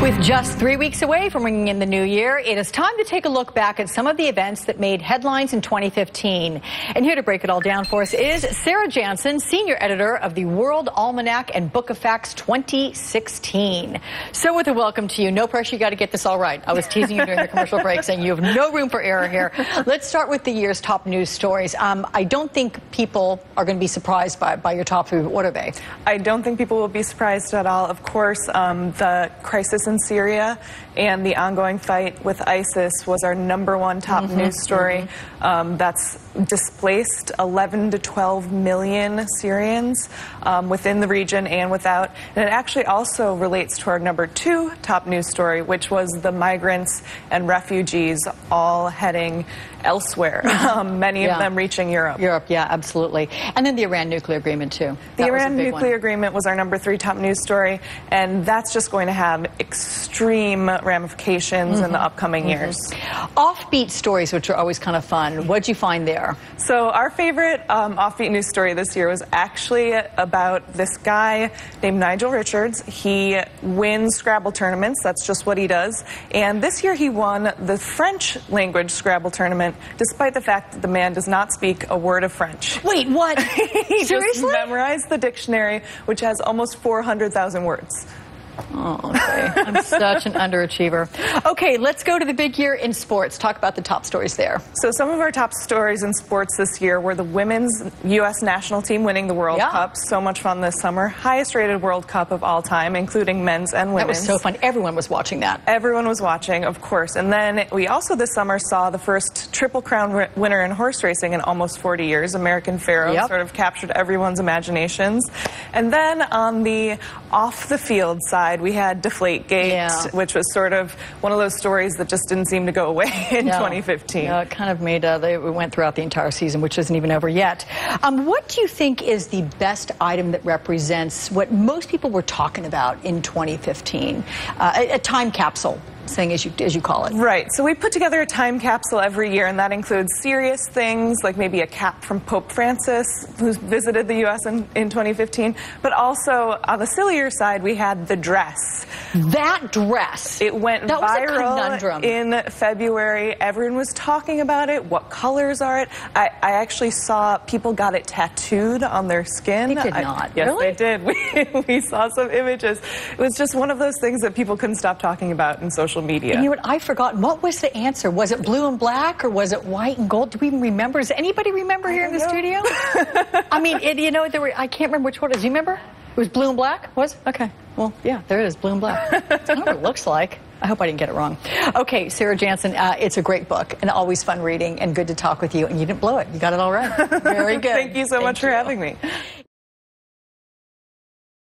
With just 3 weeks away from ringing in the new year, it is time to take a look back at some of the events that made headlines in 2015. And here to break it all down for us is Sarah Jansen, senior editor of the World Almanac and Book of Facts 2016. So with a welcome to you. No pressure, you got to get this all right. I was teasing you during the commercial break saying you have no room for error here. Let's start with the year's top news stories. I don't think people are going to be surprised by your top three. What are they? I don't think people will be surprised at all. Of course, the crisis in Syria and the ongoing fight with ISIS was our #1 top news story. That's displaced 11 to 12 million Syrians within the region and without. And it actually also relates to our #2 top news story, which was the migrants and refugees all heading elsewhere, many of them reaching Europe. Europe, yeah, absolutely. And then the Iran nuclear agreement, too. The Iran nuclear agreement was our #3 top news story, and that's just going to have extreme ramifications in the upcoming years. Offbeat stories, which are always kind of fun. What'd you find there? So our favorite offbeat news story this year was actually about this guy named Nigel Richards. He wins Scrabble tournaments. That's just what he does. And this year he won the French language Scrabble tournament, despite the fact that the man does not speak a word of French. Wait, what? He Seriously? just memorized the dictionary, which has almost 400,000 words. Oh, okay. I'm such an underachiever. Okay, let's go to the big year in sports. Talk about the top stories there. So some of our top stories in sports this year were the women's U.S. national team winning the World Cup. So much fun this summer. Highest rated World Cup of all time, including men's and women's. That was so fun. Everyone was watching that. Everyone was watching, of course. And then we also this summer saw the first Triple Crown winner in horse racing in almost 40 years. American Pharoah sort of captured everyone's imaginations. And then on the off-the-field side, we had Deflategate, which was sort of one of those stories that just didn't seem to go away in 2015. Yeah, it kind of made, it went throughout the entire season, which isn't even over yet. What do you think is the best item that represents what most people were talking about in 2015? A time capsule thing, as you call it. Right. So we put together a time capsule every year, and that includes serious things like maybe a cap from Pope Francis, who visited the U.S. in 2015. But also, on the sillier side, we had the dress. That dress. It went viral in February. Everyone was talking about it. What colors are it? I actually saw people got it tattooed on their skin. They did not. Yes, really? they did. We saw some images. It was just one of those things that people couldn't stop talking about in social media. And you know what? I've forgotten. What was the answer? Was it blue and black, or was it white and gold? Do we even remember? Does anybody remember here in the studio? I mean, I can't remember which one it is. Do you remember? It was blue and black? Was? Okay. Well, yeah, there it is, blue and black. That's kind of what it looks like. I hope I didn't get it wrong. Okay, Sarah Jansen, it's a great book and always fun reading and good to talk with you. And you didn't blow it. You got it all right. Very good. Thank you so much for having me.